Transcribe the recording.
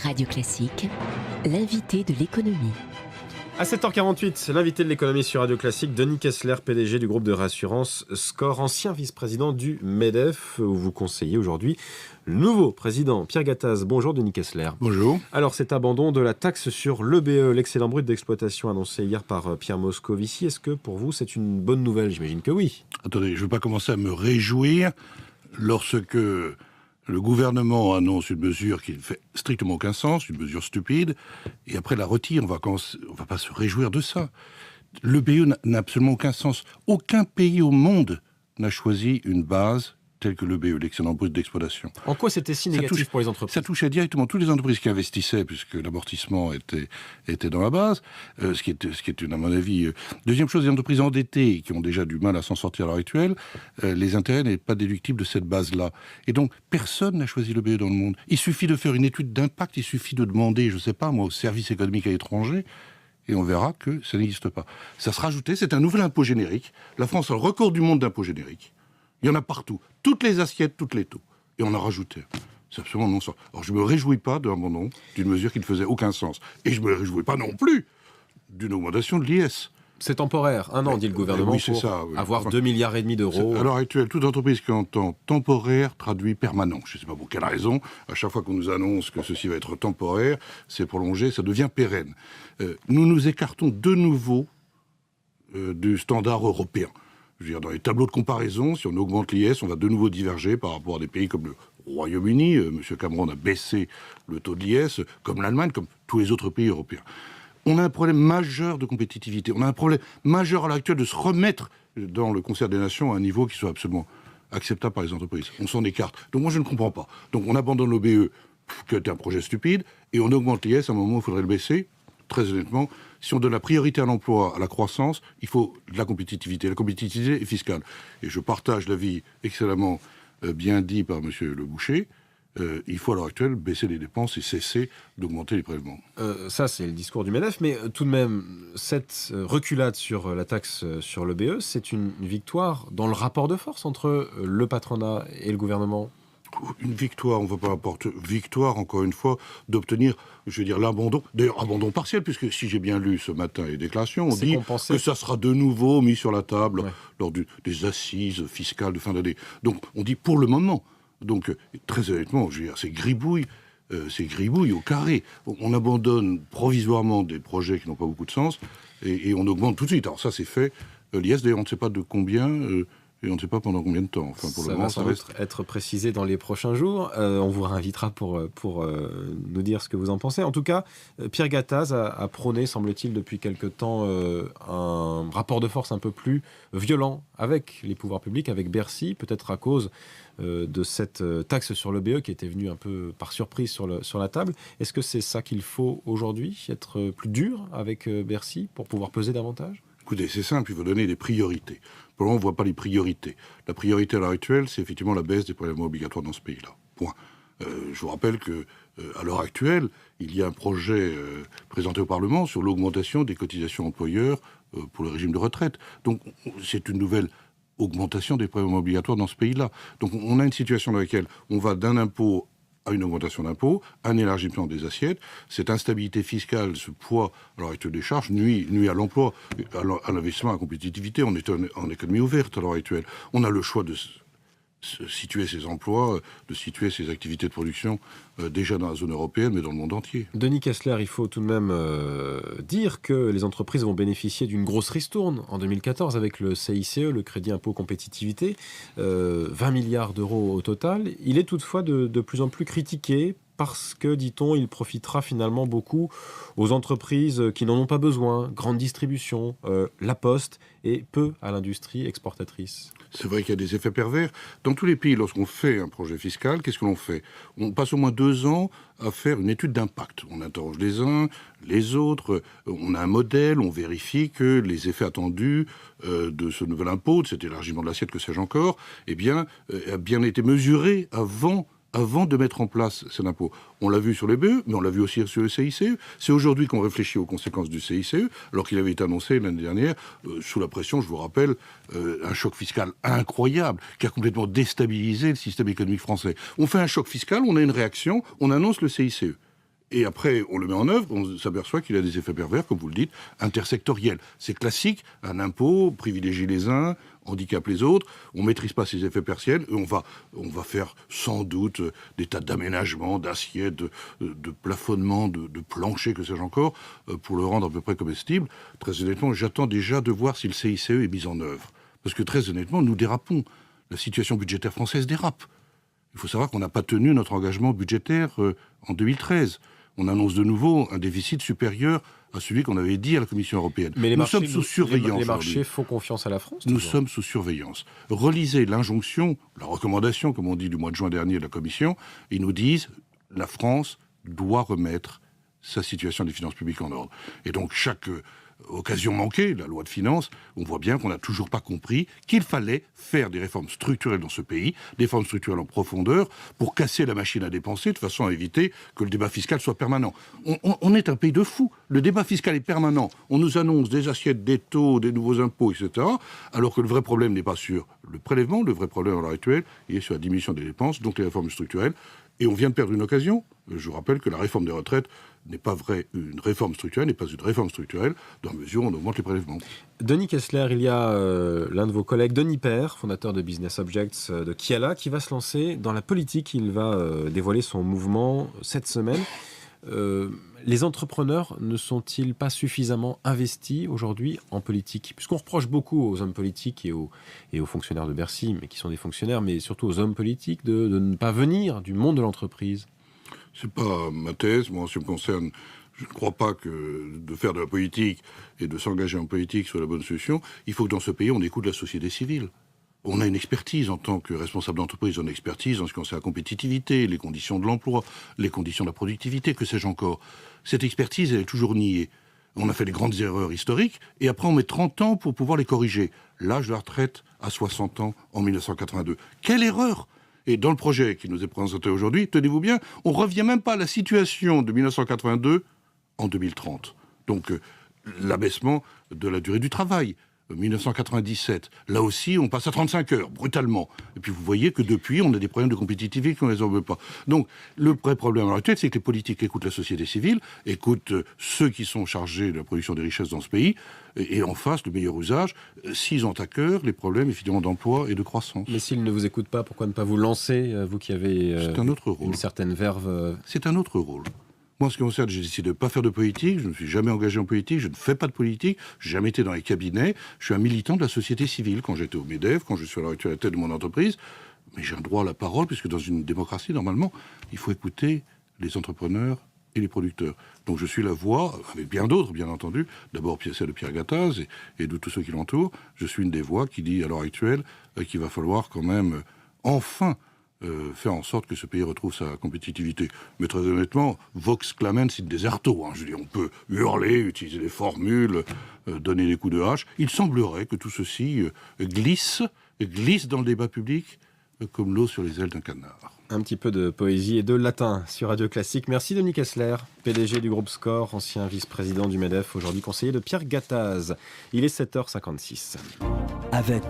Radio Classique, l'invité de l'économie. À 7h48, l'invité de l'économie sur Radio Classique, Denis Kessler, PDG du groupe de réassurance SCOR, ancien vice-président du MEDEF, où vous conseillez aujourd'hui le nouveau président Pierre Gattaz. Bonjour Denis Kessler. Bonjour. Alors cet abandon de la taxe sur l'EBE, l'excédent brut d'exploitation annoncé hier par Pierre Moscovici, est-ce que pour vous c'est une bonne nouvelle? J'imagine que oui. Attendez, je ne veux pas commencer à me réjouir lorsque le gouvernement annonce une mesure qui ne fait strictement aucun sens, une mesure stupide, et après la retire. On va pas se réjouir de ça. L'EBE n'a absolument aucun sens. Aucun pays au monde n'a choisi une base telle que l'EBE, l'excédent brut d'exploitation. En quoi c'était si négatif pour les entreprises? Ça touchait directement toutes les entreprises qui investissaient, puisque l'amortissement était dans la base, ce qui est à mon avis... Deuxième chose, les entreprises endettées, qui ont déjà du mal à s'en sortir à l'heure actuelle, les intérêts n'est pas déductibles de cette base-là. Et donc, personne n'a choisi l'EBE dans le monde. Il suffit de faire une étude d'impact, il suffit de demander, je ne sais pas moi, au service économique à l'étranger, et on verra que ça n'existe pas. Ça se rajoutait, c'est un nouvel impôt générique. La France a le record du monde d'impôts génériques. Il y en a partout. Toutes les assiettes, toutes les taux. Et on a rajouté. C'est absolument non-sens. Alors je ne me réjouis pas de l'abandon d'une mesure qui ne faisait aucun sens. Et je ne me réjouis pas non plus d'une augmentation de l'IS. C'est temporaire. Un an, dit le gouvernement, oui, c'est pour ça, oui. avoir 2,5 milliards d'euros. À l'heure actuelle, toute entreprise qui entend temporaire traduit permanent. Je ne sais pas pour quelle raison. À chaque fois qu'on nous annonce que ceci va être temporaire, c'est prolongé, ça devient pérenne. Nous nous écartons de nouveau du standard européen. Je veux dire, dans les tableaux de comparaison, si on augmente l'IS, on va de nouveau diverger par rapport à des pays comme le Royaume-Uni. M. Cameron a baissé le taux de l'IS, comme l'Allemagne, comme tous les autres pays européens. On a un problème majeur de compétitivité. On a un problème majeur à l'heure actuelle de se remettre dans le concert des nations à un niveau qui soit absolument acceptable par les entreprises. On s'en écarte. Donc moi, je ne comprends pas. Donc on abandonne l'OBE, qui est un projet stupide, et on augmente l'IS à un moment où il faudrait le baisser. Très honnêtement, si on donne la priorité à l'emploi, à la croissance, il faut de la compétitivité. La compétitivité est fiscale. Et je partage l'avis excellemment bien dit par M. Le Boucher. Il faut à l'heure actuelle baisser les dépenses et cesser d'augmenter les prélèvements. Ça, c'est le discours du MEDEF, mais tout de même, cette reculade sur la taxe sur l'EBE, c'est une victoire dans le rapport de force entre le patronat et le gouvernement. Une victoire, on ne va pas apporter victoire, encore une fois, d'obtenir, je veux dire, l'abandon, d'ailleurs abandon partiel, puisque si j'ai bien lu ce matin les déclarations, on dit que ça sera de nouveau mis sur la table lors des assises fiscales de fin d'année. Donc on dit pour le moment. Donc très honnêtement, je veux dire, c'est gribouille au carré. On abandonne provisoirement des projets qui n'ont pas beaucoup de sens et on augmente tout de suite. Alors ça c'est fait. L'IS d'ailleurs on ne sait pas de combien... Et on ne sait pas pendant combien de temps. Enfin, pour le moment, ça va être précisé dans les prochains jours. On vous réinvitera pour nous dire ce que vous en pensez. En tout cas, Pierre Gattaz a prôné, semble-t-il, depuis quelque temps, un rapport de force un peu plus violent avec les pouvoirs publics, avec Bercy, peut-être à cause de cette taxe sur l'EBE qui était venue un peu par surprise sur la table. Est-ce que c'est ça qu'il faut aujourd'hui, être plus dur avec Bercy pour pouvoir peser davantage ? Écoutez, c'est simple, il faut donner des priorités. Pour le moment, on ne voit pas les priorités. La priorité à l'heure actuelle, c'est effectivement la baisse des prélèvements obligatoires dans ce pays-là. Point. Je vous rappelle qu'à l'heure actuelle, il y a un projet présenté au Parlement sur l'augmentation des cotisations employeurs pour le régime de retraite. Donc, c'est une nouvelle augmentation des prélèvements obligatoires dans ce pays-là. Donc, on a une situation dans laquelle on va d'un impôt à une augmentation d'impôts, un élargissement des assiettes. Cette instabilité fiscale, ce poids à l'heure actuelle des charges, nuit à l'emploi, à l'investissement, à la compétitivité. On est en économie ouverte à l'heure actuelle. On a le choix de situer ses emplois, de situer ses activités de production déjà dans la zone européenne, mais dans le monde entier. Denis Kessler, il faut tout de même dire que les entreprises vont bénéficier d'une grosse ristourne en 2014 avec le CICE, le Crédit Impôt Compétitivité, 20 milliards d'euros au total. Il est toutefois de plus en plus critiqué parce que, dit-on, il profitera finalement beaucoup aux entreprises qui n'en ont pas besoin, grande distribution, la Poste, et peu à l'industrie exportatrice. C'est vrai qu'il y a des effets pervers. Dans tous les pays, lorsqu'on fait un projet fiscal, qu'est-ce que l'on fait ? On passe au moins 2 ans à faire une étude d'impact. On interroge les uns, les autres, on a un modèle, on vérifie que les effets attendus de ce nouvel impôt, de cet élargissement de l'assiette, que sais-je encore, a bien été mesurés avant de mettre en place cet impôt. On l'a vu sur les BE, mais on l'a vu aussi sur le CICE. C'est aujourd'hui qu'on réfléchit aux conséquences du CICE, alors qu'il avait été annoncé l'année dernière, sous la pression, je vous rappelle, un choc fiscal incroyable, qui a complètement déstabilisé le système économique français. On fait un choc fiscal, on a une réaction, on annonce le CICE. Et après, on le met en œuvre, on s'aperçoit qu'il a des effets pervers, comme vous le dites, intersectoriels. C'est classique, un impôt privilégie les uns, handicape les autres, on ne maîtrise pas ces effets partiels, et on va faire sans doute des tas d'aménagements, d'assiettes, de plafonnements, de planchers, que sais-je encore, pour le rendre à peu près comestible. Très honnêtement, j'attends déjà de voir si le CICE est mis en œuvre. Parce que très honnêtement, nous dérapons. La situation budgétaire française dérape. Il faut savoir qu'on n'a pas tenu notre engagement budgétaire en 2013. On annonce de nouveau un déficit supérieur à celui qu'on avait dit à la Commission européenne. Mais nous sommes sous surveillance. Les marchés font confiance à la France. Nous sommes sous surveillance. Relisez l'injonction, la recommandation, comme on dit, du mois de juin dernier de la Commission. Ils nous disent la France doit remettre sa situation des finances publiques en ordre. Et donc chaque occasion manquée, la loi de finances, on voit bien qu'on n'a toujours pas compris qu'il fallait faire des réformes structurelles dans ce pays, des réformes structurelles en profondeur, pour casser la machine à dépenser, de façon à éviter que le débat fiscal soit permanent. On est un pays de fous. Le débat fiscal est permanent. On nous annonce des assiettes, des taux, des nouveaux impôts, etc., alors que le vrai problème n'est pas sur le prélèvement, le vrai problème à l'heure actuelle, il est sur la diminution des dépenses, donc les réformes structurelles. Et on vient de perdre une occasion. Je vous rappelle que la réforme des retraites n'est pas une réforme structurelle, n'est pas une réforme structurelle, dans la mesure où on augmente les prélèvements. Denis Kessler, il y a l'un de vos collègues, Denis Père, fondateur de Business Objects de Kiala, qui va se lancer dans la politique. Il va dévoiler son mouvement cette semaine. Les entrepreneurs ne sont-ils pas suffisamment investis aujourd'hui en politique ? Puisqu'on reproche beaucoup aux hommes politiques et aux fonctionnaires de Bercy, mais qui sont des fonctionnaires, mais surtout aux hommes politiques, de ne pas venir du monde de l'entreprise. C'est pas ma thèse. Moi, en ce qui me concerne, je ne crois pas que de faire de la politique et de s'engager en politique soit la bonne solution. Il faut que dans ce pays, on écoute la société civile. On a une expertise en tant que responsable d'entreprise, on a une expertise en ce qui concerne la compétitivité, les conditions de l'emploi, les conditions de la productivité, que sais-je encore. Cette expertise, elle est toujours niée. On a fait des grandes erreurs historiques, et après on met 30 ans pour pouvoir les corriger. L'âge de la retraite à 60 ans en 1982. Quelle erreur ! Et dans le projet qui nous est présenté aujourd'hui, tenez-vous bien, on ne revient même pas à la situation de 1982 en 2030. Donc l'abaissement de la durée du travail. 1997, là aussi, on passe à 35 heures, brutalement. Et puis vous voyez que depuis, on a des problèmes de compétitivité qu'on ne résolve pas. Donc, le vrai problème à l'actuel, c'est que les politiques écoutent la société civile, écoutent ceux qui sont chargés de la production des richesses dans ce pays, et en face, le meilleur usage, s'ils ont à cœur les problèmes, évidemment, d'emploi et de croissance. Mais s'ils ne vous écoutent pas, pourquoi ne pas vous lancer, vous qui avez c'est un autre rôle. Une certaine verve C'est un autre rôle. Moi, en ce qui me concerne, j'ai décidé de ne pas faire de politique, je ne me suis jamais engagé en politique, je ne fais pas de politique, je n'ai jamais été dans les cabinets, je suis un militant de la société civile, quand j'étais au MEDEF, quand je suis à l'heure actuelle à la tête de mon entreprise, mais j'ai un droit à la parole, puisque dans une démocratie, normalement, il faut écouter les entrepreneurs et les producteurs. Donc je suis la voix, avec bien d'autres, bien entendu, d'abord celle de Pierre Gattaz et de tous ceux qui l'entourent, je suis une des voix qui dit à l'heure actuelle qu'il va falloir quand même enfin faire en sorte que ce pays retrouve sa compétitivité. Mais très honnêtement, vox clamens in deserto. Je veux dire, on peut hurler, utiliser des formules, donner des coups de hache. Il semblerait que tout ceci glisse dans le débat public comme l'eau sur les ailes d'un canard. Un petit peu de poésie et de latin sur Radio Classique. Merci Denis Kessler, PDG du groupe SCOR, ancien vice-président du MEDEF, aujourd'hui conseiller de Pierre Gattaz. Il est 7h56. Avec